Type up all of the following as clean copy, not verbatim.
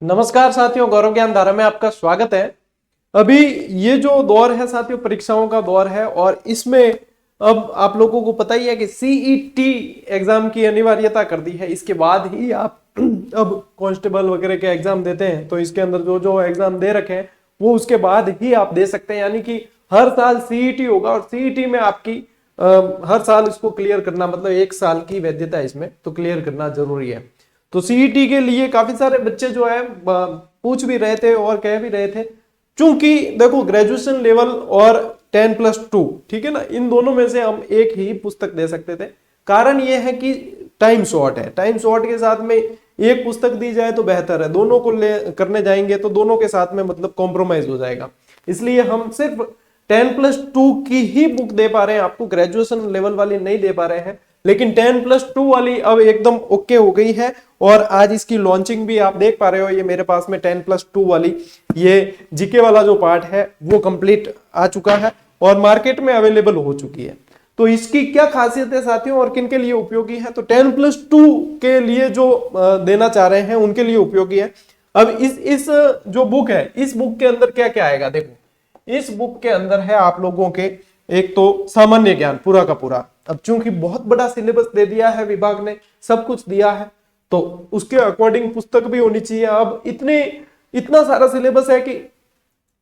नमस्कार साथियों, गौरव ज्ञान धारा में आपका स्वागत है। अभी ये जो दौर है साथियों, परीक्षाओं का दौर है और इसमें अब आप लोगों को पता ही है कि सीईटी एग्जाम की अनिवार्यता कर दी है। इसके बाद ही आप अब कांस्टेबल वगैरह के एग्जाम देते हैं, तो इसके अंदर जो जो एग्जाम दे रखे हैं वो उसके बाद ही आप दे सकते हैं। यानी कि हर साल सीईटी होगा और सीईटी में आपकी हर साल इसको क्लियर करना, मतलब 1 साल की वैधता है इसमें, तो क्लियर करना जरूरी है। तो सीईटी के लिए काफी सारे बच्चे जो है पूछ भी रहे थे और कह भी रहे थे, चूंकि देखो ग्रेजुएशन लेवल और 10+2, ठीक है ना, इन दोनों में से हम एक ही पुस्तक दे सकते थे। कारण यह है कि टाइम शॉर्ट है, टाइम शॉर्ट के साथ में एक पुस्तक दी जाए तो बेहतर है। दोनों को करने जाएंगे तो दोनों के साथ में मतलब कॉम्प्रोमाइज हो जाएगा। इसलिए हम सिर्फ 10+2 की ही बुक दे पा रहे हैं आपको, ग्रेजुएशन लेवल वाली नहीं दे पा रहे हैं। लेकिन 10+2 वाली अब एकदम ओके हो गई है और आज इसकी लॉन्चिंग भी आप देख पा रहे हो। ये मेरे पास में 10+2 वाली ये जीके वाला जो पार्ट है वो कंप्लीट आ चुका है और मार्केट में अवेलेबल हो चुकी है। तो इसकी क्या खासियत है साथियों और किन के लिए उपयोगी है? तो 10+2 के लिए जो देना चाह रहे हैं उनके लिए उपयोगी है। अब इस जो बुक है, इस बुक के अंदर क्या क्या आएगा? देखो, इस बुक के अंदर है आप लोगों के एक तो सामान्य ज्ञान पूरा का पूरा। अब चूंकि बहुत बड़ा सिलेबस दे दिया है विभाग ने, सब कुछ दिया है, तो उसके अकॉर्डिंग पुस्तक भी होनी चाहिए। अब इतना सारा सिलेबस है कि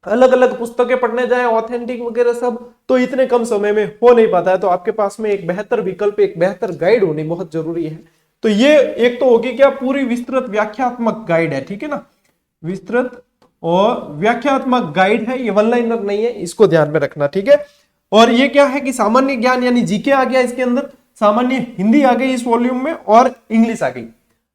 अलग अलग पुस्तकें पढ़ने जाए ऑथेंटिक वगैरह सब, तो इतने कम समय में हो नहीं पाता है। तो आपके पास में एक बेहतर विकल्प, एक बेहतर गाइड होनी बहुत जरूरी है। तो ये एक तो होगी क्या, पूरी विस्तृत व्याख्यात्मक गाइड है, ठीक है ना, विस्तृत और व्याख्यात्मक गाइड है, ये वन लाइनर नहीं है, इसको ध्यान में रखना, ठीक है। और ये क्या है कि सामान्य ज्ञान यानी जीके आ गया इसके अंदर, सामान्य हिंदी आ गई इस वॉल्यूम में और इंग्लिश आ गई।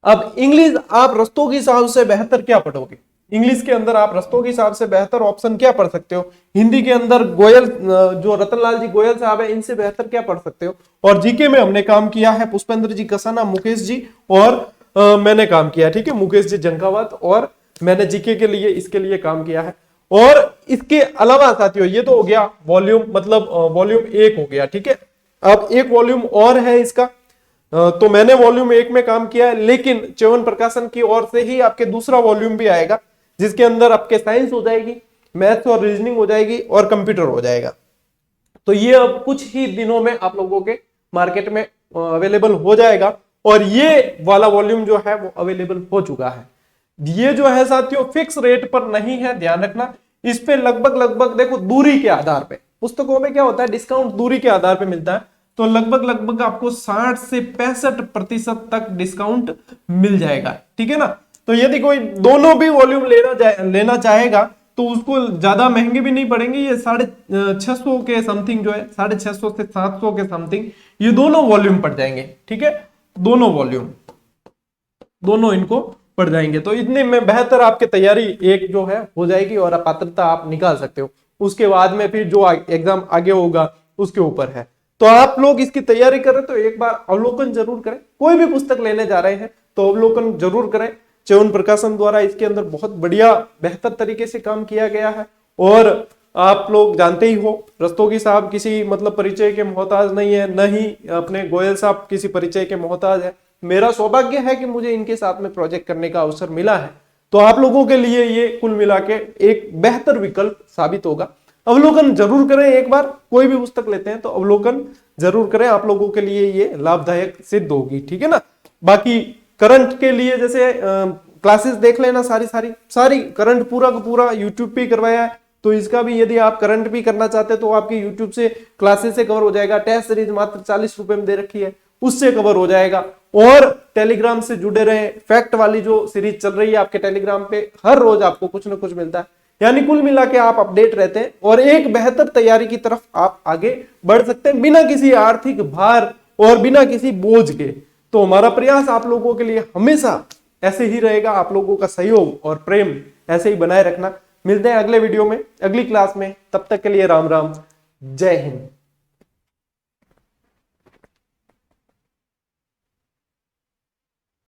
अब इंग्लिश आप रस्तों के हिसाब से बेहतर क्या पढ़ोगे? इंग्लिश के अंदर आप रस्तों के हिसाब से बेहतर ऑप्शन क्या पढ़ सकते हो? हिंदी के अंदर गोयल, जो रतनलाल जी गोयल साहब है, इनसे बेहतर क्या पढ़ सकते हो? और जीके में हमने काम किया है पुष्पेंद्र जी कसाना, मुकेश जी और मैंने काम किया, ठीक है, मुकेश जी जंकावत, और मैंने जीके के लिए इसके लिए काम किया है। और इसके अलावा साथियों ये तो हो गया वॉल्यूम, मतलब वॉल्यूम 1 हो गया, ठीक है। अब एक वॉल्यूम और है इसका, तो मैंने वॉल्यूम 1 में काम किया है, लेकिन च्यवन प्रकाशन की ओर से ही आपके दूसरा वॉल्यूम भी आएगा, जिसके अंदर आपके साइंस हो जाएगी, मैथ्स और रीजनिंग हो जाएगी और कंप्यूटर हो जाएगा। तो ये अब कुछ ही दिनों में आप लोगों के मार्केट में अवेलेबल हो जाएगा और ये वाला वॉल्यूम जो है वो अवेलेबल हो चुका है। ये जो है साथियों फिक्स रेट पर नहीं है, ध्यान रखना। इस पे लगभग देखो दूरी के आधार पे, पुस्तकों में क्या होता है, डिस्काउंट दूरी के आधार पे मिलता है, तो लगभग आपको 60 से 65% तक डिस्काउंट मिल जाएगा, ठीक है ना। तो यदि कोई दोनों भी वॉल्यूम लेना चाहेगा तो उसको ज्यादा महंगे भी नहीं पड़ेंगे। ये 650 के समथिंग जो है, 650 से 700 के समथिंग ये दोनों वॉल्यूम पड़ जाएंगे, ठीक है, दोनों वॉल्यूम, दोनों इनको पड़ जाएंगे। तो इतने में बेहतर आपकी तैयारी एक जो है हो जाएगी और पात्रता आप निकाल सकते हो। उसके बाद में फिर जो एग्जाम आगे होगा उसके ऊपर है। तो आप लोग इसकी तैयारी करें तो एक बार अवलोकन जरूर करें। कोई भी पुस्तक लेने जा रहे हैं तो अवलोकन जरूर करें। च्यवन प्रकाशन द्वारा इसके अंदर बहुत बढ़िया बेहतर तरीके से काम किया गया है। और आप लोग जानते ही हो, रस्तोगी साहब किसी मतलब परिचय के मोहताज नहीं है, न ही अपने गोयल साहब किसी परिचय के मोहताज है। मेरा सौभाग्य है कि मुझे इनके साथ में प्रोजेक्ट करने का अवसर मिला है। तो आप लोगों के लिए ये कुल मिला के एक बेहतर विकल्प साबित होगा। अवलोकन जरूर करें, एक बार कोई भी पुस्तक लेते हैं तो अवलोकन जरूर करें, आप लोगों के लिए ये लाभदायक सिद्ध होगी, ठीक है ना। बाकी करंट के लिए जैसे क्लासेस देख लेना, सारी करंट पूरा का पूरा यूट्यूब पे करवाया है। तो इसका भी यदि आप करंट भी करना चाहते हैं तो आपके यूट्यूब से क्लासेस से कवर हो जाएगा। टेस्ट सीरीज मात्र 40 रुपए में दे रखी है, उससे कवर हो जाएगा। और टेलीग्राम से जुड़े रहे, फैक्ट वाली जो सीरीज चल रही है आपके टेलीग्राम पे, हर रोज आपको कुछ ना कुछ मिलता है। यानी कुल मिला के आप अपडेट रहते हैं और एक बेहतर तैयारी की तरफ आप आगे बढ़ सकते हैं बिना किसी आर्थिक भार और बिना किसी बोझ के। तो हमारा प्रयास आप लोगों के लिए हमेशा ऐसे ही रहेगा, आप लोगों का सहयोग और प्रेम ऐसे ही बनाए रखना। मिलते हैं अगले वीडियो में, अगली क्लास में, तब तक के लिए राम राम, जय हिंद।